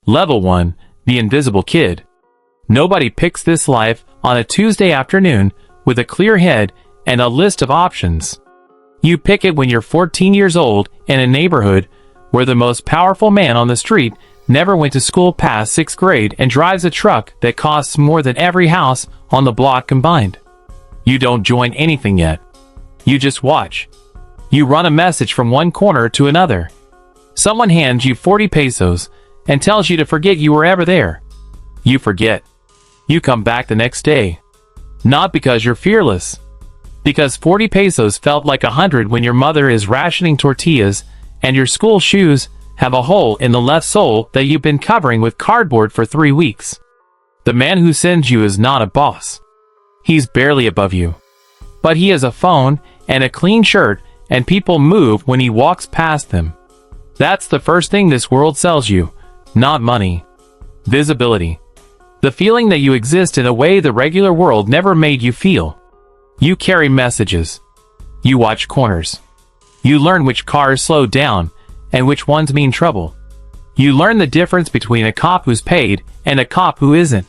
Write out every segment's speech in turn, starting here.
Level 1, the invisible kid. Nobody picks this life on a Tuesday afternoon with a clear head and a list of options. You pick it when you're 14 years old in a neighborhood where the most powerful man on the street never went to school past 6th grade and drives a truck that costs more than every house on the block combined. You don't join anything yet. You just watch. You run a message from one corner to another. Someone hands you 40 pesos and tells you to forget you were ever there. You forget. You come back the next day. Not because you're fearless. Because 40 pesos felt like 100 when your mother is rationing tortillas and your school shoes have a hole in the left sole that you've been covering with cardboard for 3 weeks. The man who sends you is not a boss. He's barely above you. But he has a phone and a clean shirt, and people move when he walks past them. That's the first thing this world sells you, not money. Visibility. The feeling that you exist in a way the regular world never made you feel. You carry messages. You watch corners. You learn which cars slow down and which ones mean trouble. You learn the difference between a cop who's paid and a cop who isn't.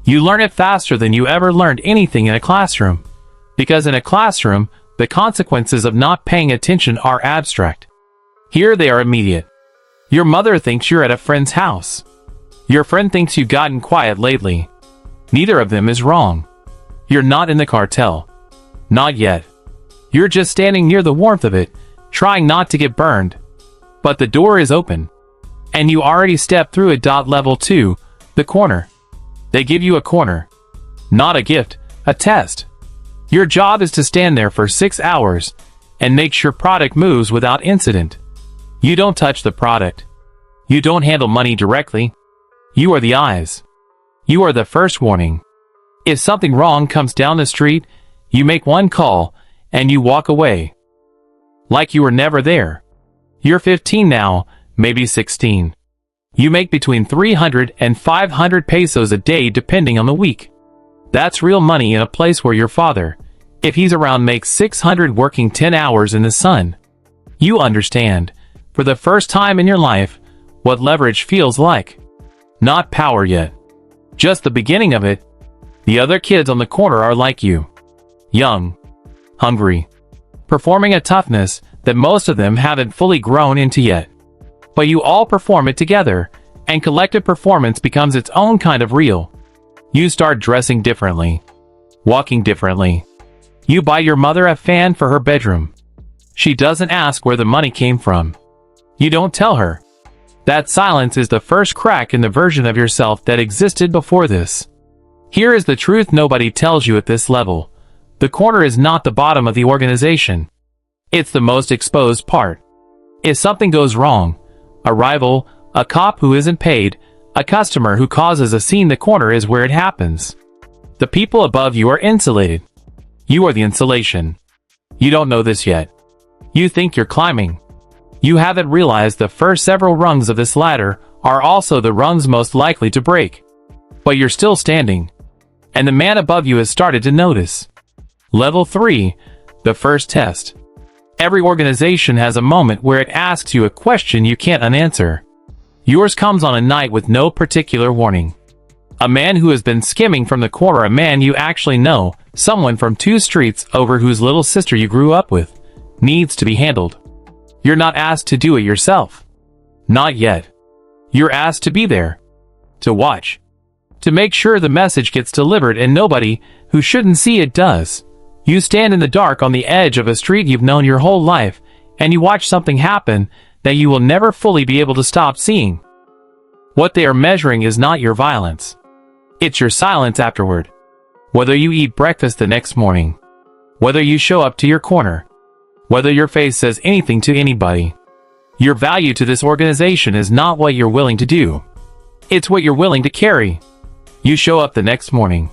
You learn it faster than you ever learned anything in a classroom. Because in a classroom, the consequences of not paying attention are abstract. Here they are immediate. Your mother thinks you're at a friend's house. Your friend thinks you've gotten quiet lately. Neither of them is wrong. You're not in the cartel. Not yet. You're just standing near the warmth of it, trying not to get burned. But the door is open. And you already stepped through it. Level 2, the corner. They give you a corner. Not a gift, a test. Your job is to stand there for 6 hours and make sure product moves without incident. You don't touch the product. You don't handle money directly. You are the eyes. You are the first warning. If something wrong comes down the street, you make one call and you walk away. Like you were never there. You're 15 now, maybe 16. You make between 300 and 500 pesos a day depending on the week. That's real money in a place where your father, if he's around, makes 600 working 10 hours in the sun. You understand, for the first time in your life, what leverage feels like. Not power yet. Just the beginning of it. The other kids on the corner are like you. Young. Hungry. Performing a toughness that most of them haven't fully grown into yet. But you all perform it together, and collective performance becomes its own kind of real. You start dressing differently. Walking differently. You buy your mother a fan for her bedroom. She doesn't ask where the money came from. You don't tell her. That silence is the first crack in the version of yourself that existed before this. Here is the truth nobody tells you at this level. The corner is not the bottom of the organization. It's the most exposed part. If something goes wrong, a rival, a cop who isn't paid, a customer who causes a scene, the corner is where it happens. The people above you are insulated. You are the insulation. You don't know this yet. You think you're climbing. You haven't realized the first several rungs of this ladder are also the rungs most likely to break. But you're still standing. And the man above you has started to notice. Level 3, the first test. Every organization has a moment where it asks you a question you can't unanswer. Yours comes on a night with no particular warning. A man who has been skimming from the corner, a man you actually know, someone from 2 streets over whose little sister you grew up with, needs to be handled. You're not asked to do it yourself. Not yet. You're asked to be there. To watch. To make sure the message gets delivered and nobody who shouldn't see it does. You stand in the dark on the edge of a street you've known your whole life, and you watch something happen that you will never fully be able to stop seeing. What they are measuring is not your violence. It's your silence afterward. Whether you eat breakfast the next morning. Whether you show up to your corner. Whether your face says anything to anybody. Your value to this organization is not what you're willing to do. It's what you're willing to carry. You show up the next morning.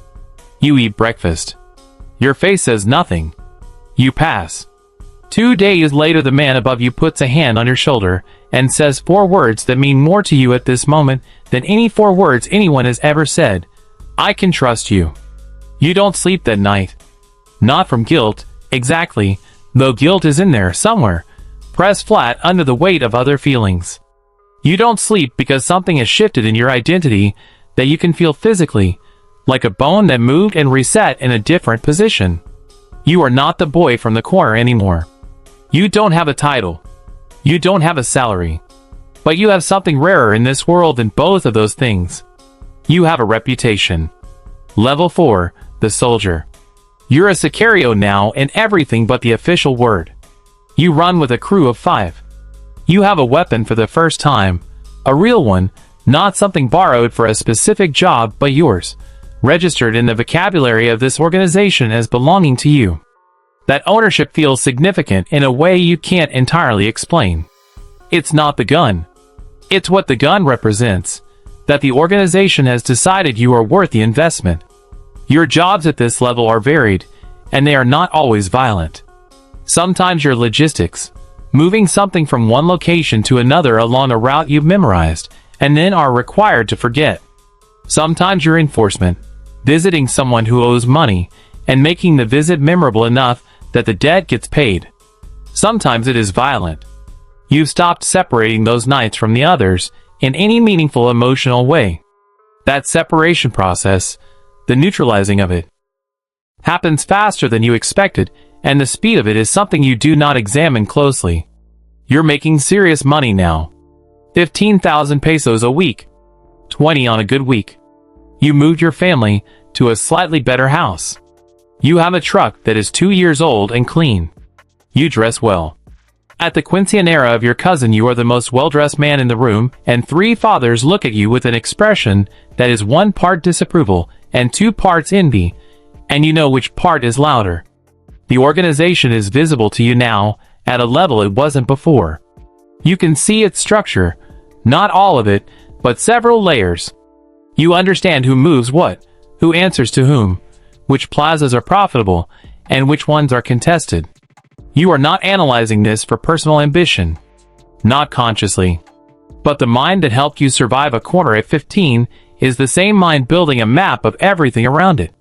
You eat breakfast. Your face says nothing. You pass. 2 days later, the man above you puts a hand on your shoulder and says 4 words that mean more to you at this moment than any 4 words anyone has ever said. I can trust you. You don't sleep that night. Not from guilt, exactly, though guilt is in there somewhere, pressed flat under the weight of other feelings. You don't sleep because something has shifted in your identity that you can feel physically, like a bone that moved and reset in a different position. You are not the boy from the corner anymore. You don't have a title. You don't have a salary. But you have something rarer in this world than both of those things. You have a reputation. Level 4, the soldier. You're a Sicario now in everything but the official word. You run with a crew of 5. You have a weapon for the first time. A real one, not something borrowed for a specific job but yours, registered in the vocabulary of this organization as belonging to you. That ownership feels significant in a way you can't entirely explain. It's not the gun. It's what the gun represents, that the organization has decided you are worth the investment. Your jobs at this level are varied, and they are not always violent. Sometimes you're logistics, moving something from one location to another along a route you've memorized, and then are required to forget. Sometimes you're enforcement, visiting someone who owes money, and making the visit memorable enough that the debt gets paid. Sometimes it is violent. You've stopped separating those nights from the others in any meaningful emotional way. That separation process, the neutralizing of it, happens faster than you expected, and the speed of it is something you do not examine closely. You're making serious money now. 15,000 pesos a week. 20 on a good week. You moved your family to a slightly better house. You have a truck that is 2 years old and clean. You dress well. At the quinceañera of your cousin, you are the most well-dressed man in the room, and 3 fathers look at you with an expression that is 1 part disapproval and 2 parts envy, and you know which part is louder. The organization is visible to you now at a level it wasn't before. You can see its structure, not all of it, but several layers. You understand who moves what, who answers to whom, which plazas are profitable, and which ones are contested. You are not analyzing this for personal ambition. Not consciously. But the mind that helped you survive a corner at 15 is the same mind building a map of everything around it.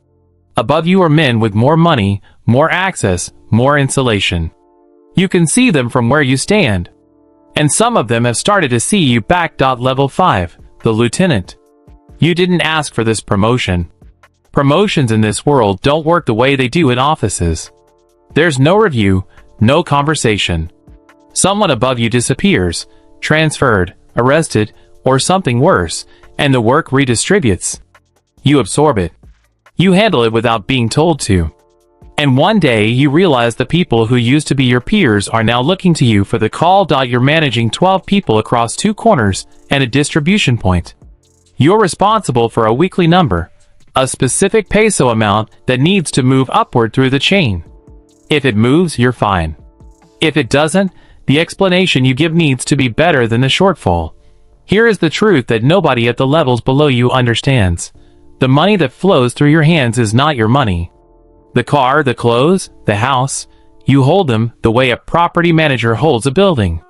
Above you are men with more money, more access, more insulation. You can see them from where you stand. And some of them have started to see you back. Level 5, the lieutenant. You didn't ask for this promotion. Promotions in this world don't work the way they do in offices. There's no review, no conversation. Someone above you disappears, transferred, arrested, or something worse, and the work redistributes. You absorb it. You handle it without being told to. And one day you realize the people who used to be your peers are now looking to you for the call. You're managing 12 people across 2 corners and a distribution point. You're responsible for a weekly number, a specific peso amount that needs to move upward through the chain. If it moves, you're fine. If it doesn't, the explanation you give needs to be better than the shortfall. Here is the truth that nobody at the levels below you understands. The money that flows through your hands is not your money. The car, the clothes, the house, you hold them the way a property manager holds a building.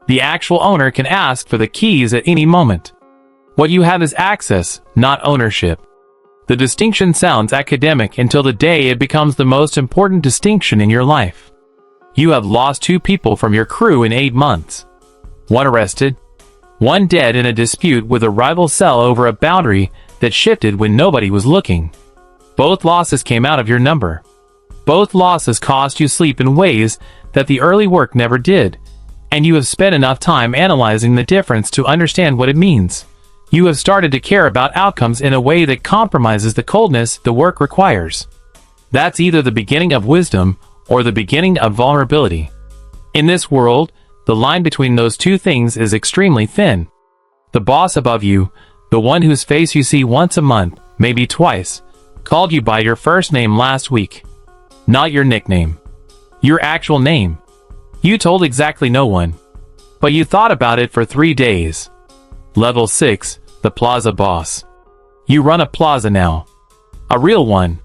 The actual owner can ask for the keys at any moment. What you have is access, not ownership. The distinction sounds academic until the day it becomes the most important distinction in your life. You have lost 2 people from your crew in 8 months. 1 arrested, 1 dead in a dispute with a rival cell over a boundary that shifted when nobody was looking. Both losses came out of your number. Both losses cost you sleep in ways that the early work never did, and you have spent enough time analyzing the difference to understand what it means. You have started to care about outcomes in a way that compromises the coldness the work requires. That's either the beginning of wisdom or the beginning of vulnerability. In this world, the line between those 2 things is extremely thin. The boss above you, the one whose face you see once a month, maybe twice, called you by your first name last week. Not your nickname. Your actual name. You told exactly no one. But you thought about it for 3 days. Level 6, the plaza boss. You run a plaza now. A real one.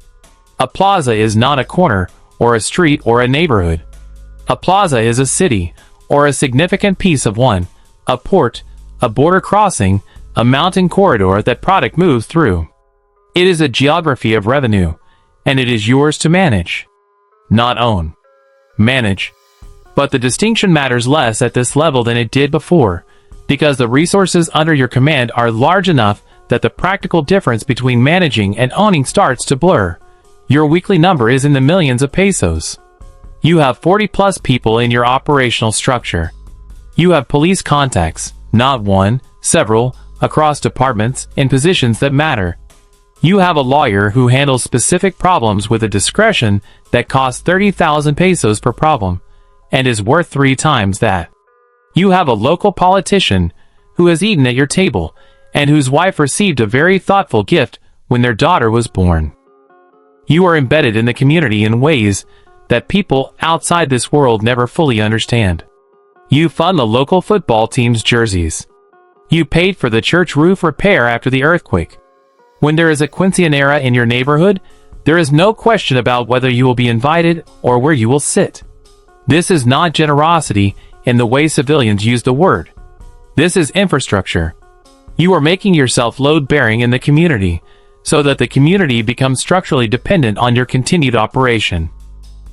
A plaza is not a corner, or a street, or a neighborhood. A plaza is a city, or a significant piece of one, a port, a border crossing, a mountain corridor that product moves through. It is a geography of revenue, and it is yours to manage. Not own. Manage. But the distinction matters less at this level than it did before. because the resources under your command are large enough that the practical difference between managing and owning starts to blur. Your weekly number is in the millions of pesos. You have 40 plus people in your operational structure. You have police contacts, not one, several, across departments, in positions that matter. You have a lawyer who handles specific problems with a discretion that costs 30,000 pesos per problem, and is worth 3 times that. You have a local politician who has eaten at your table, and whose wife received a very thoughtful gift when their daughter was born. You are embedded in the community in ways that people outside this world never fully understand. You fund the local football team's jerseys. You paid for the church roof repair after the earthquake. When there is a quinceañera in your neighborhood, there is no question about whether you will be invited or where you will sit. This is not generosity in the way civilians use the word. This is infrastructure. You are making yourself load-bearing in the community, so that the community becomes structurally dependent on your continued operation.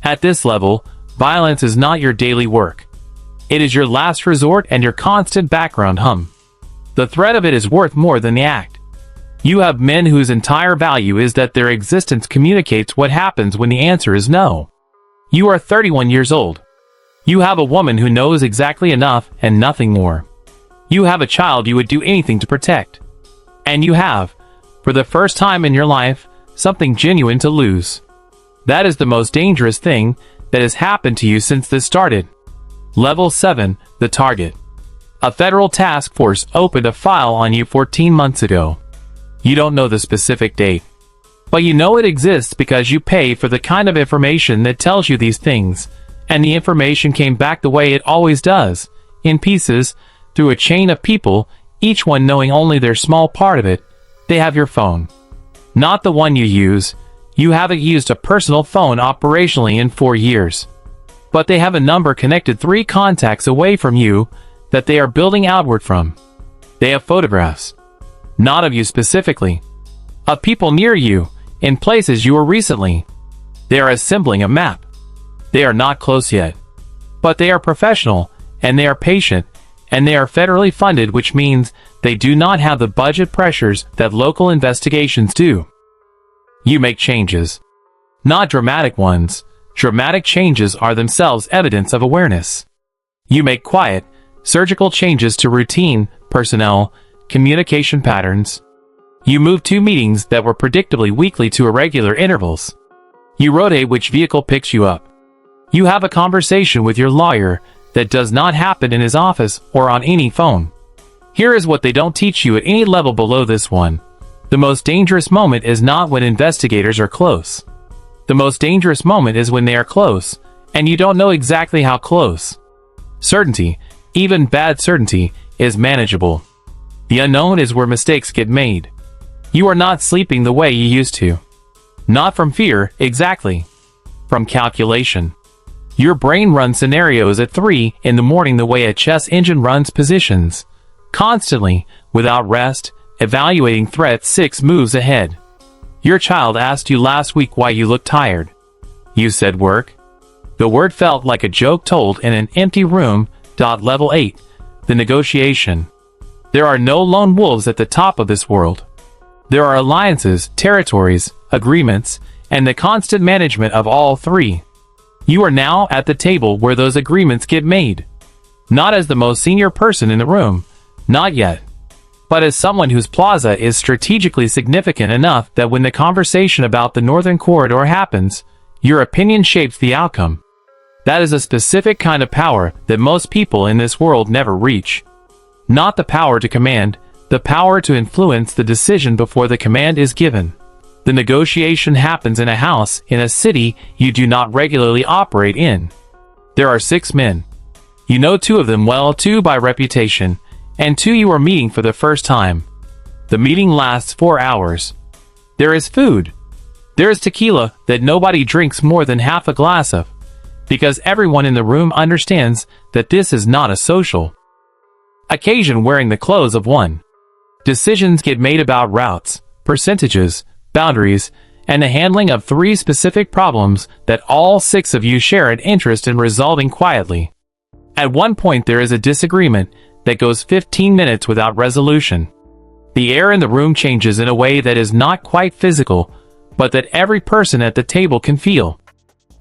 At this level, violence is not your daily work. It is your last resort and your constant background hum. The threat of it is worth more than the act. You have men whose entire value is that their existence communicates what happens when the answer is no. You are 31 years old. You have a woman who knows exactly enough and nothing more. You have a child you would do anything to protect. And you have, for the first time in your life, something genuine to lose. That is the most dangerous thing that has happened to you since this started. Level 7, the target. A federal task force opened a file on you 14 months ago. You don't know the specific date, but you know it exists because you pay for the kind of information that tells you these things, and the information came back the way it always does, in pieces, through a chain of people, each one knowing only their small part of it. They have your phone. Not the one you use. You haven't used a personal phone operationally in 4 years. But they have a number connected 3 contacts away from you that they are building outward from. They have photographs. Not of you specifically. Of people near you, in places you were recently. They are assembling a map. They are not close yet. But they are professional, and they are patient, and they are federally funded, which means they do not have the budget pressures that local investigations do. You make changes. Not dramatic ones. Dramatic changes are themselves evidence of awareness. You make quiet, surgical changes to routine, personnel, communication patterns. You move 2 meetings that were predictably weekly to irregular intervals. You rotate which vehicle picks you up. You have a conversation with your lawyer that does not happen in his office or on any phone. Here is what they don't teach you at any level below this one. The most dangerous moment is not when investigators are close. The most dangerous moment is when they are close, and you don't know exactly how close. Certainty, even bad certainty, is manageable. The unknown is where mistakes get made. You are not sleeping the way you used to. Not from fear, exactly. From calculation. Your brain runs scenarios at 3 in the morning the way a chess engine runs positions. Constantly, without rest, evaluating threats 6 moves ahead. Your child asked you last week why you looked tired. You said work. The word felt like a joke told in an empty room. Level 8. The negotiation. There are no lone wolves at the top of this world. There are alliances, territories, agreements, and the constant management of all 3. You are now at the table where those agreements get made. Not as the most senior person in the room, not yet, but as someone whose plaza is strategically significant enough that when the conversation about the Northern Corridor happens, your opinion shapes the outcome. That is a specific kind of power that most people in this world never reach. Not the power to command, the power to influence the decision before the command is given. The negotiation happens in a house in a city you do not regularly operate in. There are 6 men. You know 2 of them well, 2 by reputation, and 2 you are meeting for the first time. The meeting lasts 4 hours. There is food. There is tequila that nobody drinks more than half a glass of, because everyone in the room understands that this is not a social occasion wearing the clothes of one. Decisions get made about routes, percentages, boundaries, and the handling of 3 specific problems that all 6 of you share an interest in resolving quietly. At one point there is a disagreement that goes 15 minutes without resolution. The air in the room changes in a way that is not quite physical, but that every person at the table can feel.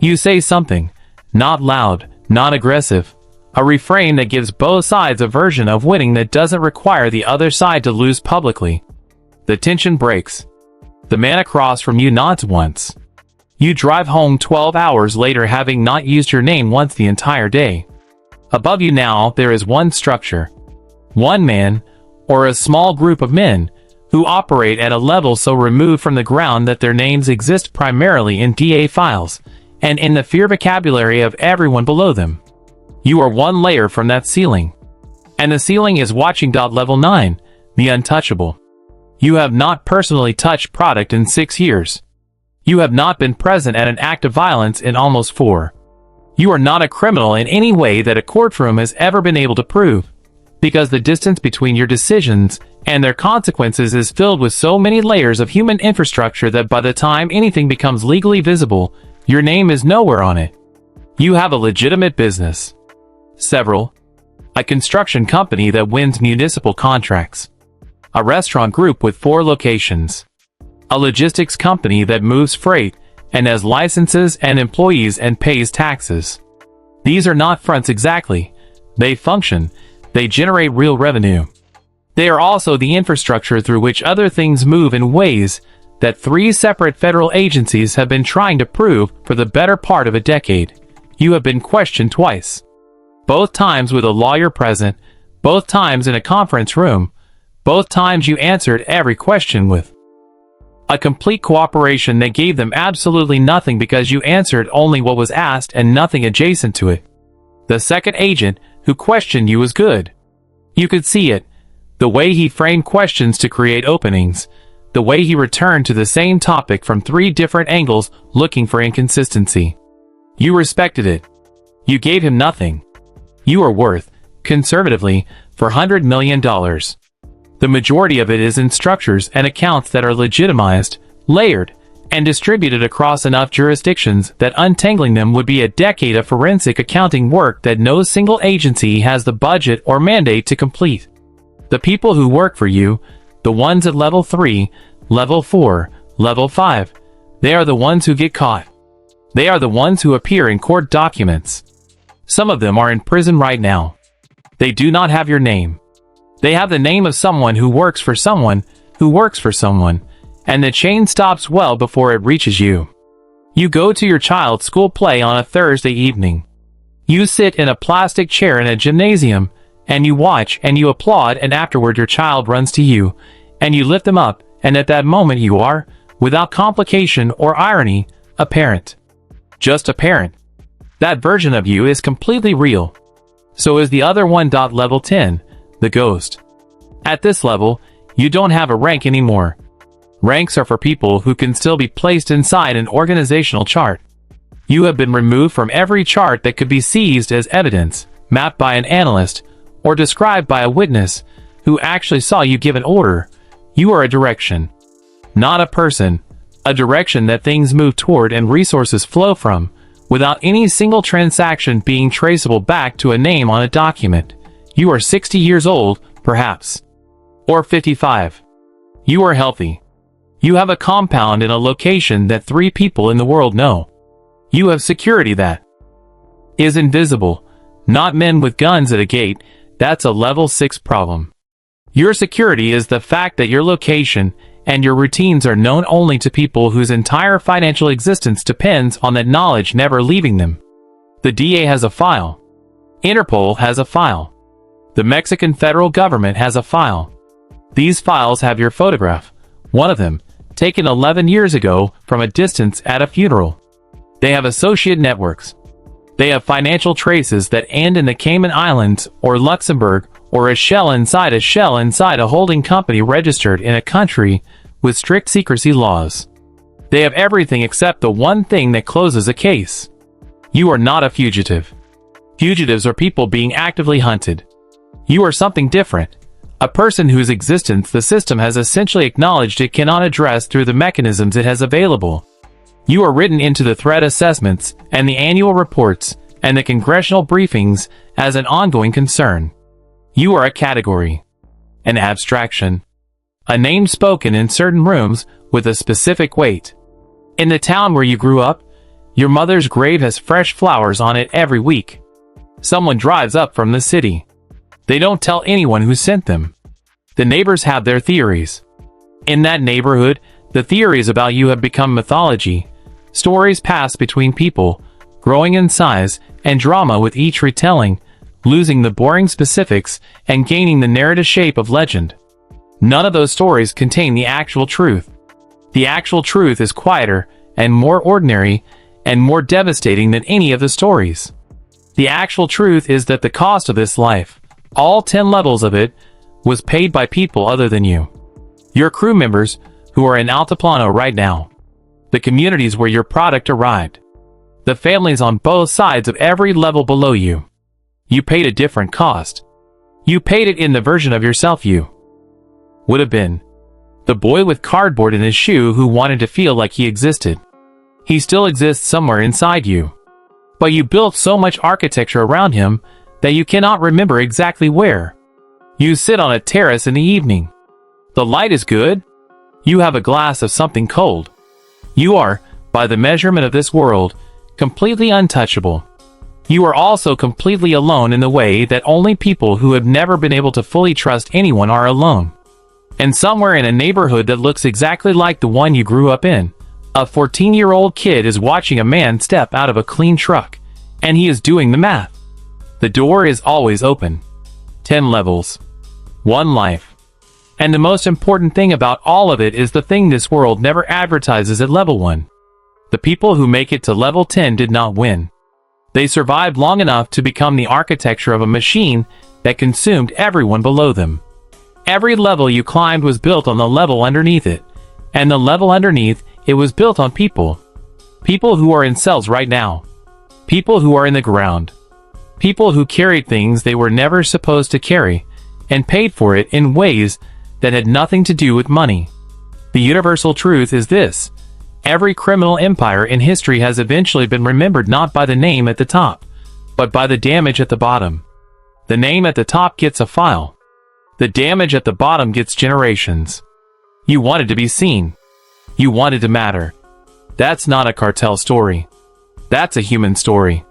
You say something, not loud, not aggressive, a refrain that gives both sides a version of winning that doesn't require the other side to lose publicly. The tension breaks. The man across from you nods once. You drive home 12 hours later having not used your name once the entire day. Above you now there is one structure. One man, or a small group of men, who operate at a level so removed from the ground that their names exist primarily in DA files, and in the fear vocabulary of everyone below them. You are one layer from that ceiling. And the ceiling is watching. Level 9, the untouchable. You have not personally touched product in 6 years. You have not been present at an act of violence in almost 4. You are not a criminal in any way that a courtroom has ever been able to prove, because the distance between your decisions and their consequences is filled with so many layers of human infrastructure that by the time anything becomes legally visible, your name is nowhere on it. You have a legitimate business. Several. A construction company that wins municipal contracts. A restaurant group with 4 locations. A logistics company that moves freight and has licenses and employees and pays taxes. These are not fronts exactly. They function. They generate real revenue. They are also the infrastructure through which other things move in ways that 3 separate federal agencies have been trying to prove for the better part of a decade. You have been questioned twice. Both times with a lawyer present, both times in a conference room, both times you answered every question with a complete cooperation that gave them absolutely nothing because you answered only what was asked and nothing adjacent to it. The second agent who questioned you was good. You could see it. The way he framed questions to create openings. The way he returned to the same topic from 3 different angles looking for inconsistency. You respected it. You gave him nothing. You are worth, conservatively, $400 million. The majority of it is in structures and accounts that are legitimized, layered, and distributed across enough jurisdictions that untangling them would be a decade of forensic accounting work that no single agency has the budget or mandate to complete. The people who work for you, the ones at level 3, level 4, level 5, they are the ones who get caught. They are the ones who appear in court documents. Some of them are in prison right now. They do not have your name. They have the name of someone who works for someone, who works for someone, and the chain stops well before it reaches you. You go to your child's school play on a Thursday evening. You sit in a plastic chair in a gymnasium, and you watch and you applaud, and afterward your child runs to you, and you lift them up, and at that moment you are, without complication or irony, a parent. Just a parent. That version of you is completely real. So is the other one. Level 10. The ghost. At this level, you don't have a rank anymore. Ranks are for people who can still be placed inside an organizational chart. You have been removed from every chart that could be seized as evidence, mapped by an analyst, or described by a witness who actually saw you give an order. You are a direction. Not a person. A direction that things move toward and resources flow from, without any single transaction being traceable back to a name on a document. You are 60 years old, perhaps. Or 55. You are healthy. You have a compound in a location that 3 people in the world know. You have security that is invisible. Not men with guns at a gate. That's a level 6 problem. Your security is the fact that your location and your routines are known only to people whose entire financial existence depends on that knowledge never leaving them. The DA has a file. Interpol has a file. The Mexican federal government has a file. These files have your photograph, one of them, taken 11 years ago from a distance at a funeral. They have associate networks. They have financial traces that end in the Cayman Islands or Luxembourg, or a shell inside a holding company registered in a country with strict secrecy laws. They have everything except the one thing that closes a case. You are not a fugitive. Fugitives are people being actively hunted. You are something different. A person whose existence the system has essentially acknowledged it cannot address through the mechanisms it has available. You are written into the threat assessments and the annual reports and the congressional briefings as an ongoing concern. You are a category, an abstraction, a name spoken in certain rooms with a specific weight. In the town where you grew up, your mother's grave has fresh flowers on it every week. Someone drives up from the city. They don't tell anyone who sent them. The neighbors have their theories. In that neighborhood, the theories about you have become mythology. Stories pass between people, growing in size and drama with each retelling, losing the boring specifics and gaining the narrative shape of legend. None of those stories contain the actual truth. The actual truth is quieter and more ordinary and more devastating than any of the stories. The actual truth is that the cost of this life, all 10 levels of it, was paid by people other than you. Your crew members who are in Altiplano right now. The communities where your product arrived. The families on both sides of every level below you. You paid a different cost. You paid it in the version of yourself you would have been. The boy with cardboard in his shoe who wanted to feel like he existed. He still exists somewhere inside you. But you built so much architecture around him that you cannot remember exactly where. You sit on a terrace in the evening. The light is good. You have a glass of something cold. You are, by the measurement of this world, completely untouchable. You are also completely alone in the way that only people who have never been able to fully trust anyone are alone. And somewhere in a neighborhood that looks exactly like the one you grew up in, a 14-year-old kid is watching a man step out of a clean truck, and he is doing the math. The door is always open. 10 levels. 1 life. And the most important thing about all of it is the thing this world never advertises at level 1. The people who make it to level 10 did not win. They survived long enough to become the architecture of a machine that consumed everyone below them. Every level you climbed was built on the level underneath it, and the level underneath it was built on people. People who are in cells right now. People who are in the ground. People who carried things they were never supposed to carry, and paid for it in ways that had nothing to do with money. The universal truth is this: every criminal empire in history has eventually been remembered not by the name at the top, but by the damage at the bottom. The name at the top gets a file. The damage at the bottom gets generations. You wanted to be seen. You wanted to matter. That's not a cartel story. That's a human story.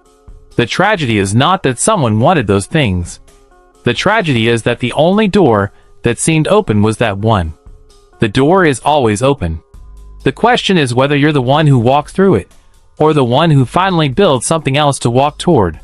The tragedy is not that someone wanted those things. The tragedy is that the only door that seemed open was that one. The door is always open. The question is whether you're the one who walks through it, or the one who finally builds something else to walk toward.